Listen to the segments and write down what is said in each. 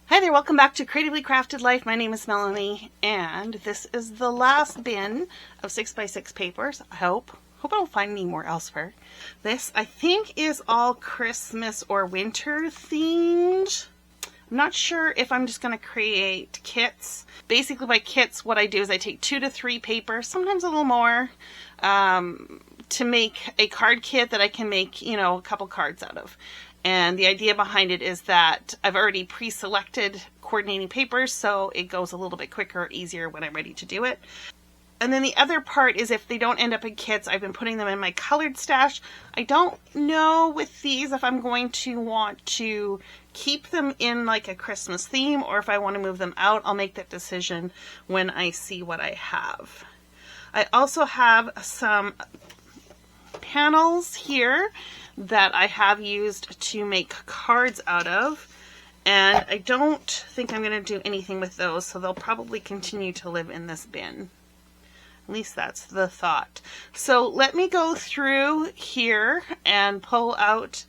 Hi there, welcome back to Creatively Crafted Life. My name is Melanie, and this is the last bin of 6x6 papers. I hope I don't find any more elsewhere. This, I think, is all Christmas or winter themed. I'm not sure if I'm just going to create kits. Basically, by kits, what I do is I take 2 to 3 papers, sometimes a little more, to make a card kit that I can make, a couple cards out of. And the idea behind it is that I've already pre-selected coordinating papers, so it goes a little bit quicker or easier when I'm ready to do it. And then the other part is if they don't end up in kits, I've been putting them in my colored stash. I don't know with these if I'm going to want to keep them in like a Christmas theme or if I want to move them out. I'll make that decision when I see what I have. I also have some panels here that I have used to make cards out of, and I don't think I'm going to do anything with those, so they'll probably continue to live in this bin. At least that's the thought. So let me go through here and pull out,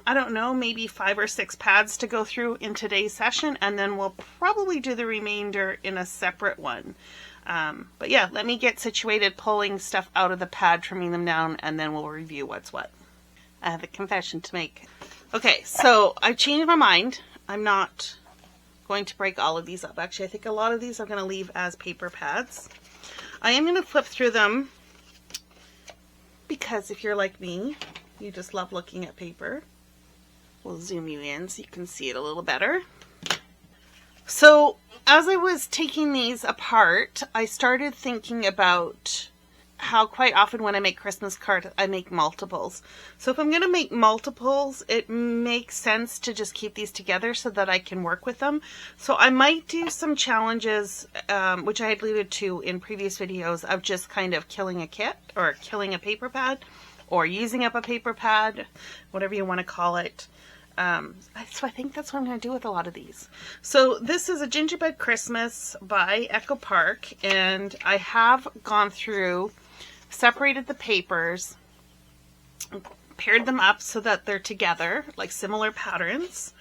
I don't know, maybe 5 or 6 pads to go through in today's session, and then we'll probably do the remainder in a separate one. But yeah, let me get situated, pulling stuff out of the pad, trimming them down, and then we'll review what's what. I have a confession to make. Okay, so I've changed my mind. I'm not going to break all of these up. Actually, I think a lot of these I'm going to leave as paper pads. I am going to flip through them because if you're like me, you just love looking at paper. We'll zoom you in so you can see it a little better. So as I was taking these apart, I started thinking about how quite often when I make Christmas cards, I make multiples. So if I'm going to make multiples, it makes sense to just keep these together so that I can work with them. So I might do some challenges, which I had alluded to in previous videos, of just kind of killing a kit or killing a paper pad or using up a paper pad, whatever you want to call it. So I think that's what I'm going to do with a lot of these. So this is a Gingerbread Christmas by Echo Park, and I have gone through, separated the papers, paired them up so that they're together, like similar patterns.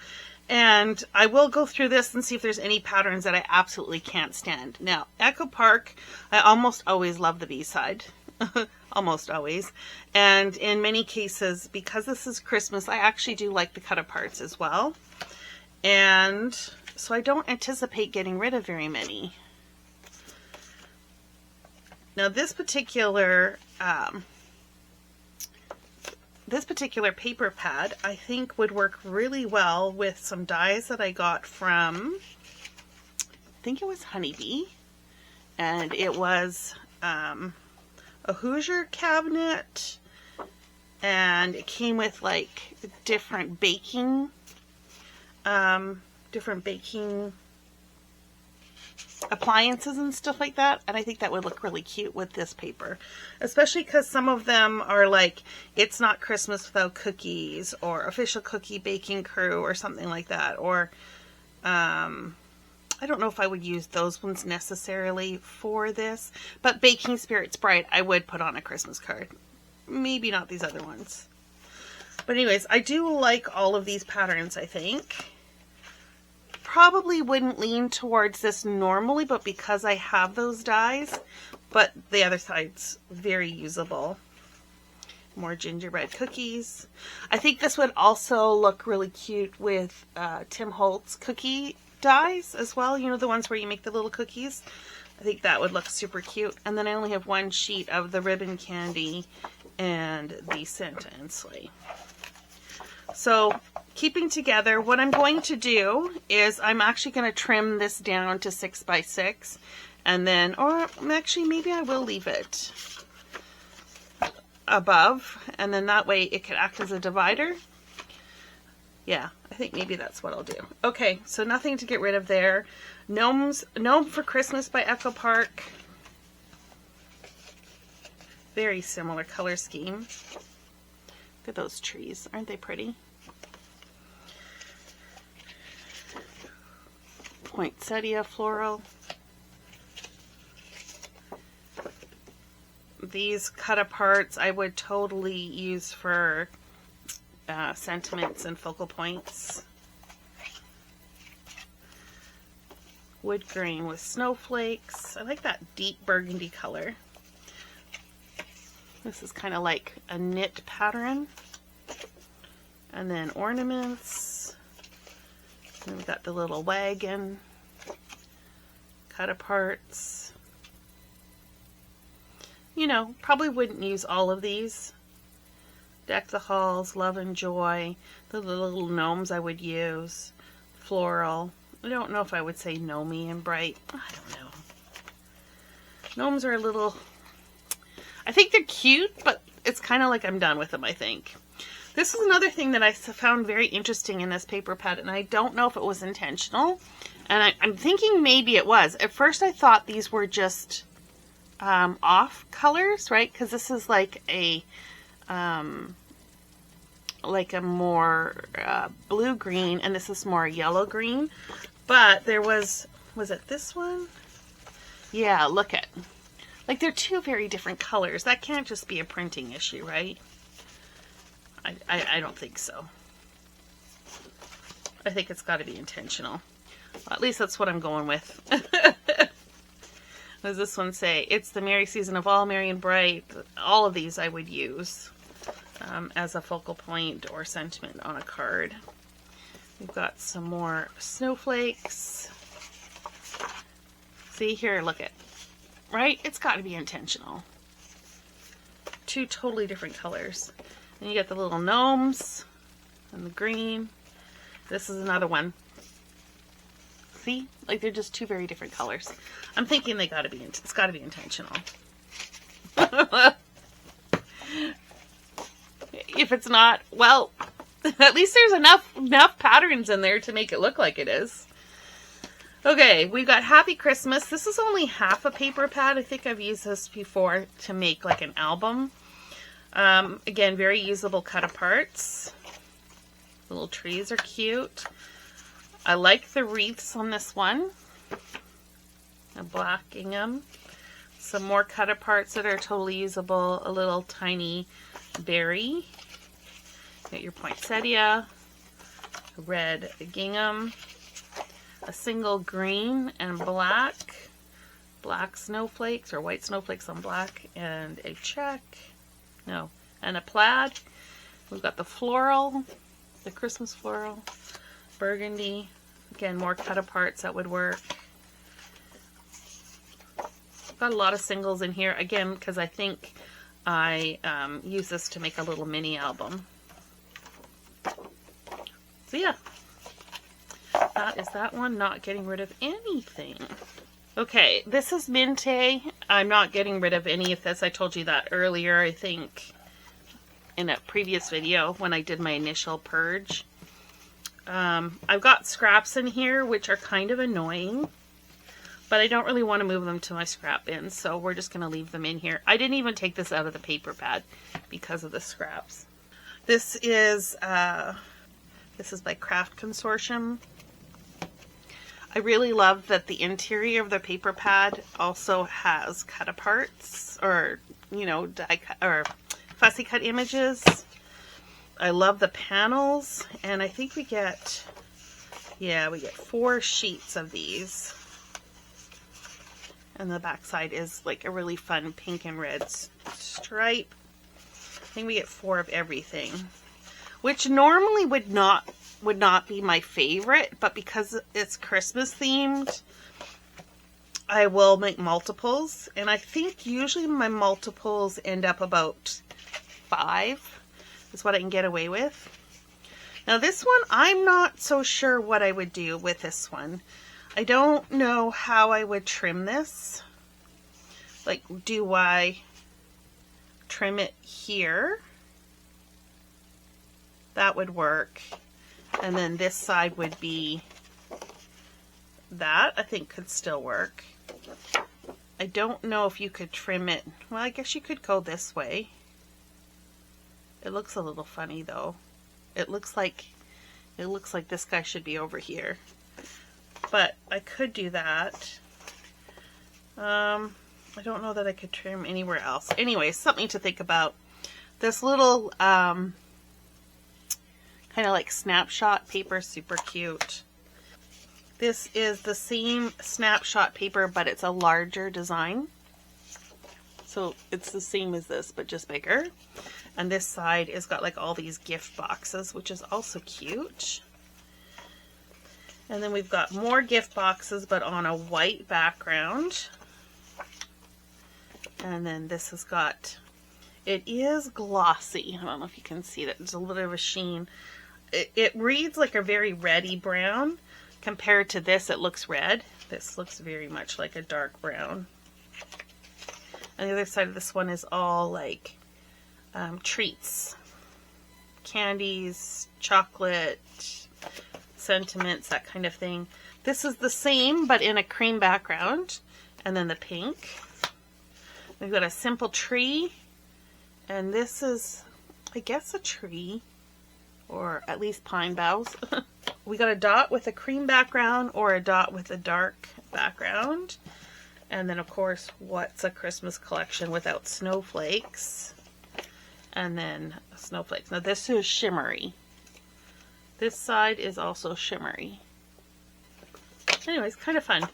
And I will go through this and see if there's any patterns that I absolutely can't stand. Now, Echo Park, I almost always love the B-side. Almost always. And in many cases, because this is Christmas, I actually do like the cut-aparts as well. And so I don't anticipate getting rid of very many. Now this particular paper pad, I think would work really well with some dies that I got from, I think it was Honeybee, and it was a Hoosier cabinet, and it came with like different baking appliances and stuff like that, and I think that would look really cute with this paper, especially because some of them are like It's Not Christmas Without Cookies or Official Cookie Baking Crew or something like that, or I don't know if I would use those ones necessarily for this, but Baking Spirits Bright I would put on a Christmas card. Maybe not these other ones. But anyways, I do like all of these patterns, I think. Probably wouldn't lean towards this normally, but because I have those dies, but the other side's very usable. More gingerbread cookies. I think this would also look really cute with Tim Holtz cookie dies as well. You know, the ones where you make the little cookies. I think that would look super cute. And then I only have one sheet of the ribbon candy and the Santa and Sleigh. So keeping together, what I'm going to do is I'm actually going to trim this down to 6x6, and then, or actually maybe I will leave it above, and then that way it could act as a divider. Yeah, I think maybe that's what I'll do. Okay, so nothing to get rid of there. Gnome for Christmas by Echo Park. Very similar color scheme. Look at those trees. Aren't they pretty? Poinsettia floral. These cut aparts I would totally use for sentiments and focal points. wood grain with snowflakes. I like that deep burgundy color. This is kind of like a knit pattern. And then ornaments. And we got the little wagon, cut aparts. You know, probably wouldn't use all of these. Deck the halls, love and joy. The little gnomes I would use. Floral. I don't know if I would say gnomey and bright. I don't know. Gnomes are a little... I think they're cute, but it's kind of like I'm done with them, I think. This is another thing that I found very interesting in this paper pad, and I don't know if it was intentional. And I'm thinking maybe it was. At first I thought these were just off colors, right? Because this is like a more blue-green, and this is more yellow-green. But there was it this one? Yeah, look at, like they're two very different colors. That can't just be a printing issue, right? I don't think so. I think it's got to be intentional. Well, at least that's what I'm going with. Does this one say, it's the merry season of all, merry and bright. All of these I would use as a focal point or sentiment on a card. We've got some more snowflakes. See here, look at, right? It's got to be intentional. Two totally different colors. And you get the little gnomes and the green. This is another one. See? Like they're just two very different colors. I'm thinking they gotta be, it's gotta be intentional. If it's not, well, at least there's enough patterns in there to make it look like it is. Okay, we've got Happy Christmas. This is only half a paper pad. I think I've used this before to make like an album. Again, very usable cut aparts. The little trees are cute. I like the wreaths on this one. A black gingham. Some more cut aparts that are totally usable. A little tiny berry. Got your poinsettia. Red gingham. A single green and black. Black snowflakes or white snowflakes on black. And a check. No, and a plaid. We've got the floral, the Christmas floral, burgundy. Again, more cut aparts that would work. Got a lot of singles in here, again, because I think I use this to make a little mini album. So yeah, that is that one, not getting rid of anything. Okay, this is Minte. I'm not getting rid of any of this. I told you that earlier, I think, in a previous video when I did my initial purge. I've got scraps in here, which are kind of annoying, but I don't really want to move them to my scrap bin, so we're just going to leave them in here. I didn't even take this out of the paper pad because of the scraps. This is by Craft Consortium. I really love that the interior of the paper pad also has cut aparts or, you know, die cut or fussy cut images. I love the panels, and I think we get 4 sheets of these. And the back side is like a really fun pink and red stripe. I think we get 4 of everything, which normally would not be my favorite, but because it's Christmas themed, I will make multiples, and I think usually my multiples end up about 5 is what I can get away with. Now this one, I'm not so sure what I would do with this one. I don't know how I would trim this. Like, do I trim it here? That would work. And then this side would be that, I think could still work. I don't know if you could trim it. Well, I guess you could go this way. It looks a little funny though. It looks like this guy should be over here. But I could do that. I don't know that I could trim anywhere else. Anyway, something to think about. This little kind of like snapshot paper, super cute. This is the same snapshot paper, but it's a larger design. So it's the same as this, but just bigger. And this side has got like all these gift boxes, which is also cute. And then we've got more gift boxes, but on a white background. And then this has got, it is glossy. I don't know if you can see that. There's a little bit of a sheen. It reads like a very reddy brown. Compared to this, it looks red. This looks very much like a dark brown. And the other side of this one is all like treats, candies, chocolate, sentiments, that kind of thing. This is the same, but in a cream background. And then the pink. We've got a simple tree. And this is, I guess, a tree. Or at least pine boughs. We got a dot with a cream background or a dot with a dark background. And then, of course, what's a Christmas collection without snowflakes? And then snowflakes. Now, this is shimmery. This side is also shimmery. Anyways, kind of fun.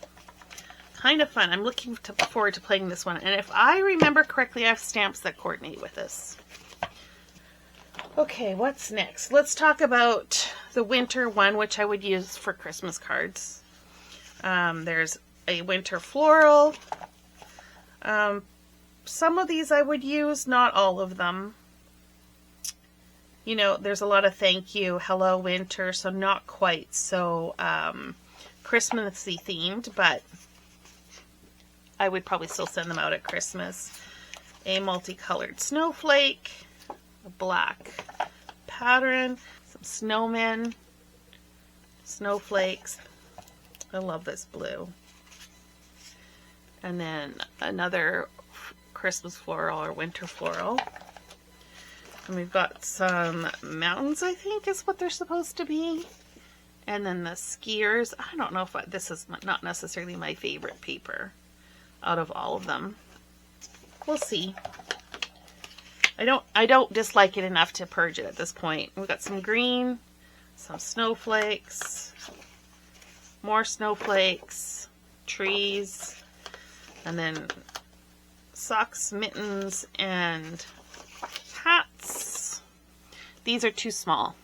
Kind of fun. I'm looking forward to playing this one. And if I remember correctly, I have stamps that coordinate with this. Okay, what's next? Let's talk about the winter one, which I would use for Christmas cards. There's a winter floral. Some of these I would use, not all of them. You know, there's a lot of thank you, hello winter, so not quite so Christmassy themed, but I would probably still send them out at Christmas. A multicolored snowflake, a black pattern, some snowmen, snowflakes. I love this blue. And then another Christmas floral or winter floral. And we've got some mountains, I think is what they're supposed to be. And then the skiers. I don't know if this is not necessarily my favorite paper out of all of them. We'll see. I don't dislike it enough to purge it at this point. We've got some green, some snowflakes, more snowflakes, trees, and then socks, mittens, and hats. These are too small.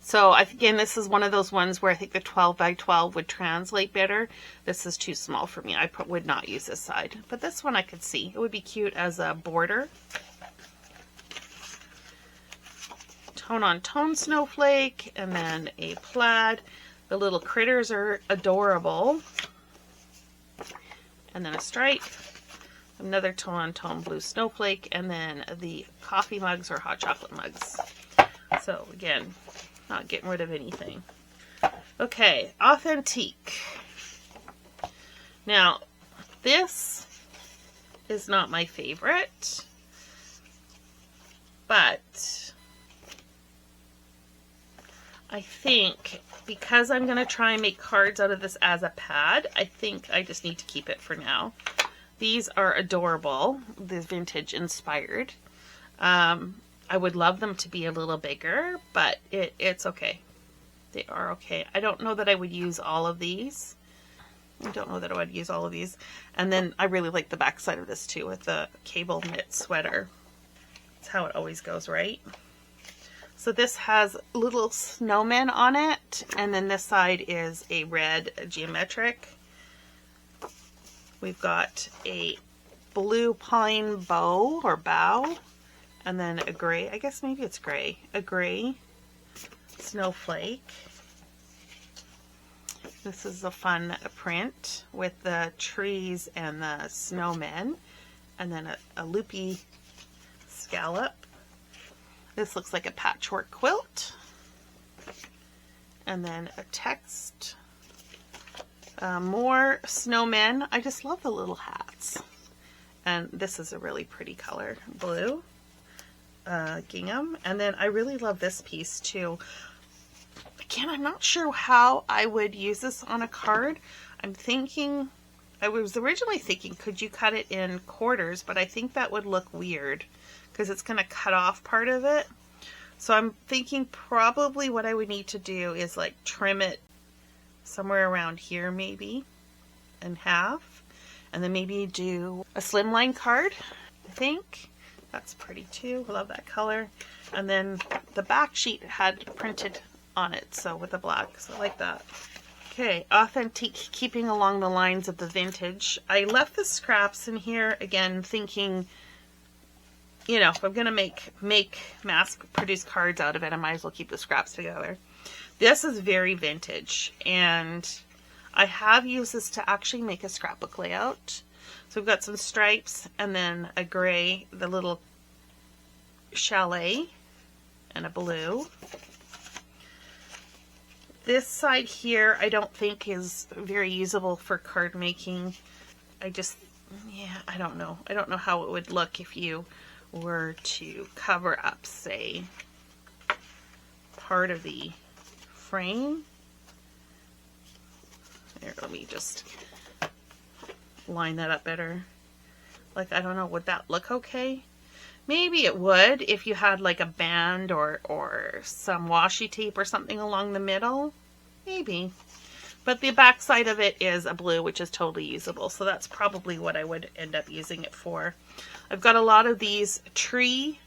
So again, this is one of those ones where I think the 12 by 12 would translate better. This is too small for me. I would not use this side. But this one I could see. It would be cute as a border. Tone on tone snowflake, and then a plaid. The little critters are adorable. And then a stripe. Another tone on tone blue snowflake, and then the coffee mugs or hot chocolate mugs. So again, not getting rid of anything. Okay, Authentique. Now, this is not my favorite, but I think because I'm going to try and make cards out of this as a pad, I think I just need to keep it for now. These are adorable. They're vintage inspired. I would love them to be a little bigger, but it's okay. They are okay. I don't know that I would use all of these. And then I really like the back side of this too with the cable knit sweater. That's how it always goes, right? So this has little snowmen on it, and then this side is a red geometric. We've got a blue pine bow or bow, and then a gray, I guess maybe it's gray, a gray snowflake. This is a fun print with the trees and the snowmen, and then a loopy scallop. This looks like a patchwork quilt. And then a text. More snowmen. I just love the little hats. And this is a really pretty color. Blue. Gingham. And then I really love this piece too. Again, I'm not sure how I would use this on a card. I was originally thinking, could you cut it in quarters? But I think that would look weird, because it's going to cut off part of it. So I'm thinking probably what I would need to do is like trim it somewhere around here maybe, in half. And then maybe do a slimline card, I think. That's pretty too. I love that color. And then the back sheet had printed on it, so with the black, so I like that. Okay, authentic, keeping along the lines of the vintage. I left the scraps in here, again, thinking, you know, if I'm going to make mass-produced cards out of it, I might as well keep the scraps together. This is very vintage, and I have used this to actually make a scrapbook layout. So we've got some stripes, and then a gray, the little chalet, and a blue. This side here I don't think is very usable for card making. I don't know. I don't know how it would look if you were to cover up, say, part of the frame. There, let me just line that up better. Like, I don't know, would that look okay? Maybe it would if you had like a band or some washi tape or something along the middle. Maybe. But the back side of it is a blue, which is totally usable. So that's probably what I would end up using it for. I've got a lot of these tree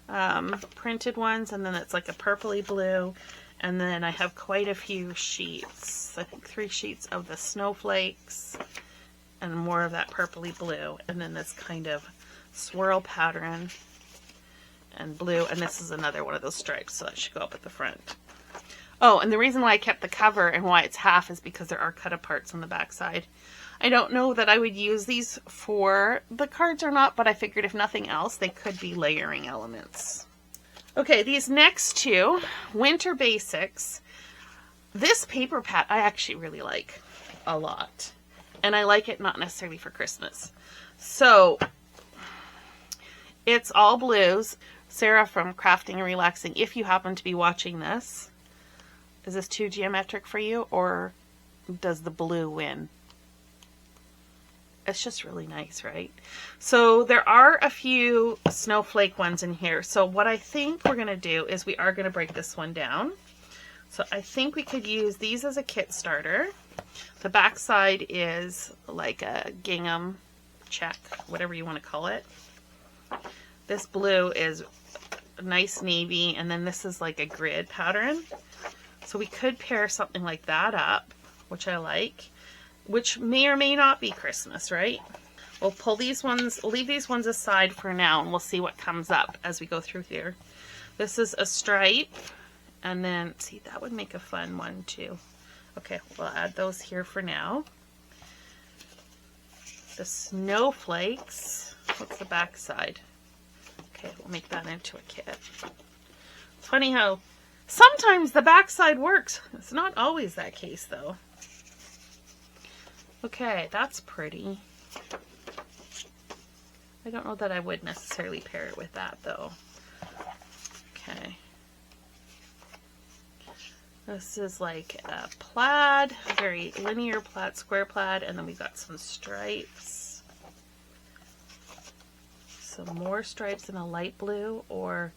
printed ones, and then it's like a purpley blue. And then I have quite a few sheets. I think 3 sheets of the snowflakes and more of that purpley blue. And then this kind of swirl pattern and blue, and this is another one of those stripes, so that should go up at the front. Oh, and the reason why I kept the cover and why it's half is because there are cut aparts on the back side. I don't know that I would use these for the cards or not, but I figured if nothing else, they could be layering elements. Okay, these next two, Winter Basics. This paper pad I actually really like a lot, and I like it not necessarily for Christmas. So it's all blues. Sarah from Crafting and Relaxing, if you happen to be watching this, is this too geometric for you, or does the blue win? It's just really nice, right? So there are a few snowflake ones in here. So what I think we're going to do is we are going to break this one down. So I think we could use these as a kit starter. The back side is like a gingham check, whatever you want to call it. This blue is a nice navy, and then this is like a grid pattern. So we could pair something like that up, which I like, which may or may not be Christmas, right? We'll pull these ones, leave these ones aside for now, and we'll see what comes up as we go through here. This is a stripe, and then, see, that would make a fun one too. Okay, we'll add those here for now. The snowflakes, what's the back side? Okay, we'll make that into a kit. It's funny how sometimes the back side works. It's not always that case though. Okay, that's pretty. I don't know that I would necessarily pair it with that though. Okay. This is like a plaid, very linear plaid, square plaid, and then we got some stripes. Some more stripes in a light blue or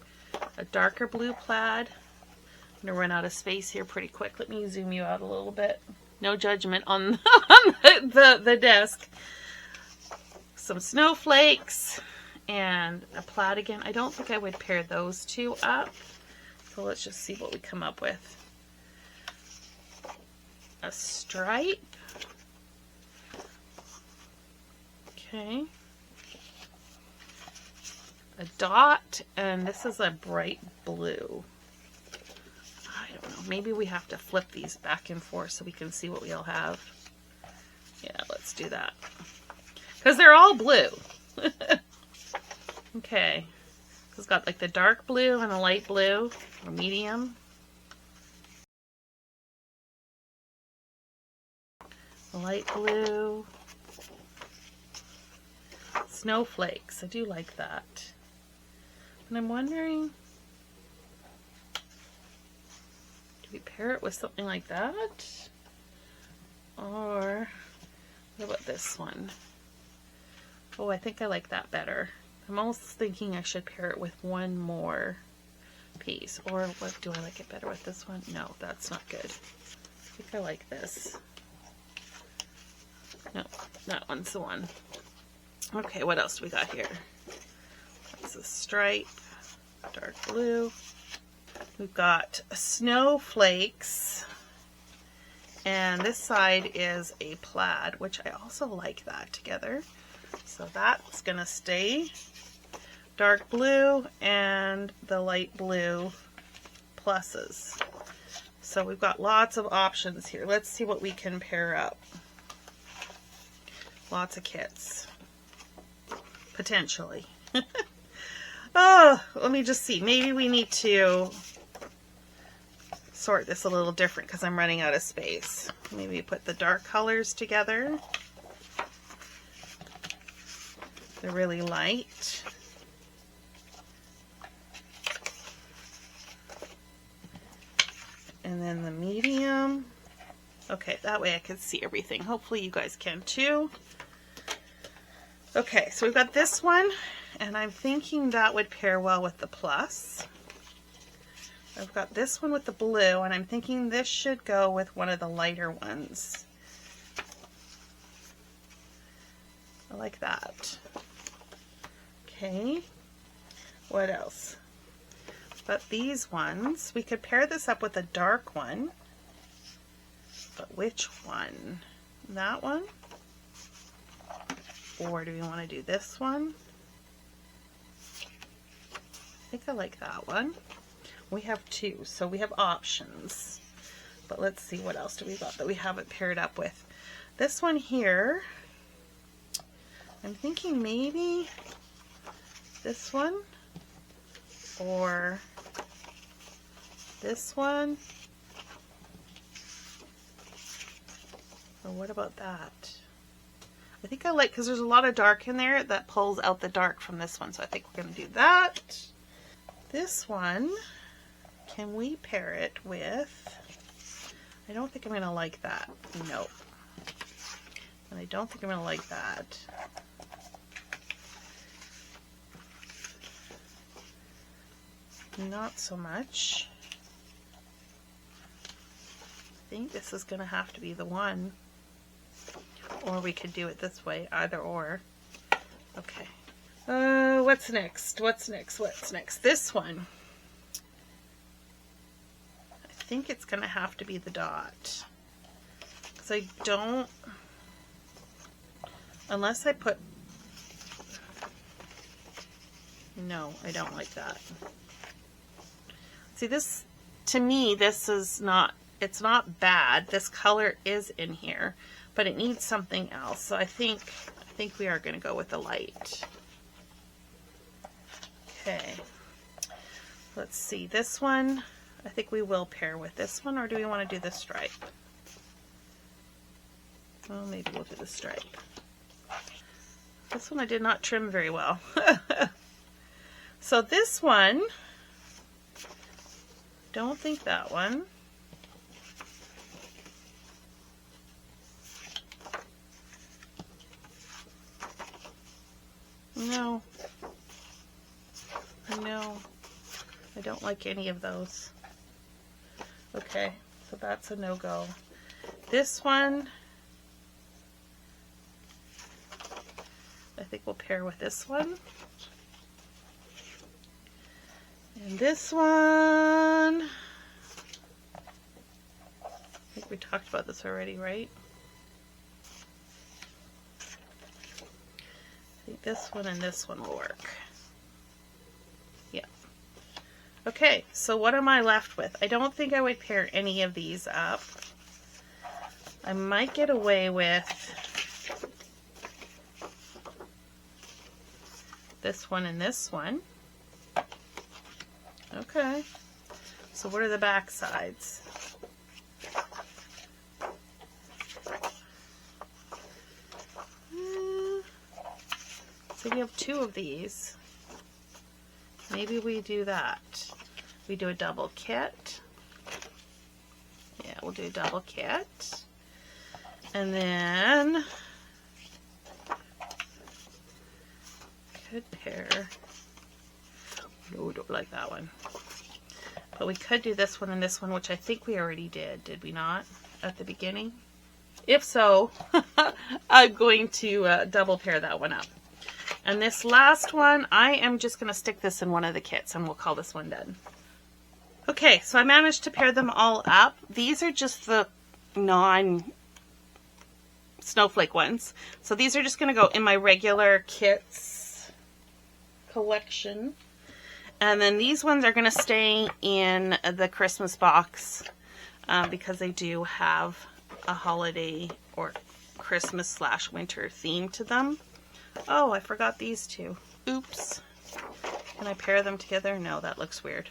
a darker blue plaid. I'm going to run out of space here pretty quick. Let me zoom you out a little bit. No judgment on the desk. Some snowflakes and a plaid again. I don't think I would pair those two up. So let's just see what we come up with. A stripe. Okay. A dot, and this is a bright blue. I don't know. Maybe we have to flip these back and forth so we can see what we all have. Yeah, let's do that. Because they're all blue. Okay. It's got like the dark blue and a light blue, or medium. The light blue. Snowflakes. I do like that. And I'm wondering, do we pair it with something like that? Or what about this one? Oh, I think I like that better. I'm almost thinking I should pair it with one more piece. Or what, do I like it better with this one? No, that's not good. think I like this. No, that one's the one. Okay, what else do we got here? That's a stripe, dark blue. We've got snowflakes, and this side is a plaid, which I also like that together. So that's gonna stay. Dark blue and the light blue pluses. So we've got lots of options here. Let's see what we can pair up. Lots of kits, potentially. Oh, let me just see. Maybe we need to sort this a little different because I'm running out of space. Maybe put the dark colors together. They're really light. And then the medium. Okay, that way I can see everything. Hopefully you guys can too. Okay, so we've got this one, and I'm thinking that would pair well with the plus. I've got this one with the blue, and I'm thinking this should go with one of the lighter ones. I like that. Okay, what else? But these ones, we could pair this up with a dark one. But which one? That one? Or do we want to do this one? I think I like that one. We have two, so we have options. But let's see, what else do we got that we haven't paired up with? This one here, I'm thinking maybe this one or this one. Or what about that? I think I like, because there's a lot of dark in there that pulls out the dark from this one, so I think we're going to do that. This one, can we pair it with, I don't think I'm going to like that. Nope. And I don't think I'm going to like that. Not so much. I think this is going to have to be the one. Or we could do it this way, either or. Okay. What's next? What's next? What's next? This one. I think it's going to have to be the dot. Because I don't... Unless I put... No, I don't like that. See, this, to me, this is not... It's not bad. This color is in here. But it needs something else. So I think we are going to go with the light. Okay. Let's see. This one, I think we will pair with this one, or do we want to do the stripe? Well, maybe we'll do the stripe. This one I did not trim very well. So this one, don't think that one. No. No. I don't like any of those. Okay, so that's a no-go. This one, I think we'll pair with this one. And this one, I think we talked about this already, right? I think this one and this one will work. Yeah. Okay, so what am I left with? I don't think I would pair any of these up. I might get away with this one and this one. Okay. So what are the back sides? So we have two of these. Maybe we do that. We do a double kit. Yeah, we'll do a double kit. And then could pair. No, don't like that one. But we could do this one and this one, which I think we already did we not? at the beginning? If so, I'm going to double pair that one up. And this last one, I am just going to stick this in one of the kits and we'll call this one done. Okay, so I managed to pair them all up. These are just the non-snowflake ones. So these are just going to go in my regular kits collection. And then these ones are going to stay in the Christmas box because they do have a holiday or Christmas / winter theme to them. Oh, I forgot these two. Oops. Can I pair them together? No, that looks weird.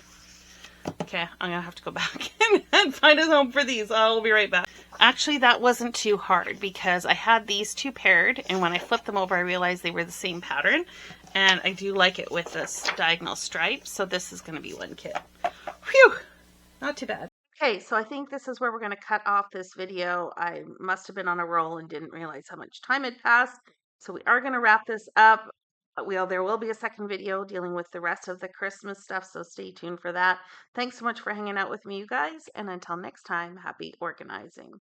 Okay, I'm going to have to go back and find a home for these. I'll be right back. Actually, that wasn't too hard because I had these two paired, and when I flipped them over, I realized they were the same pattern. And I do like it with this diagonal stripe, so this is going to be one kit. Whew! Not too bad. Okay, so I think this is where we're going to cut off this video. I must have been on a roll and didn't realize how much time had passed. So we are going to wrap this up. There will be a second video dealing with the rest of the Christmas stuff, so stay tuned for that. Thanks so much for hanging out with me, you guys, and until next time, happy organizing.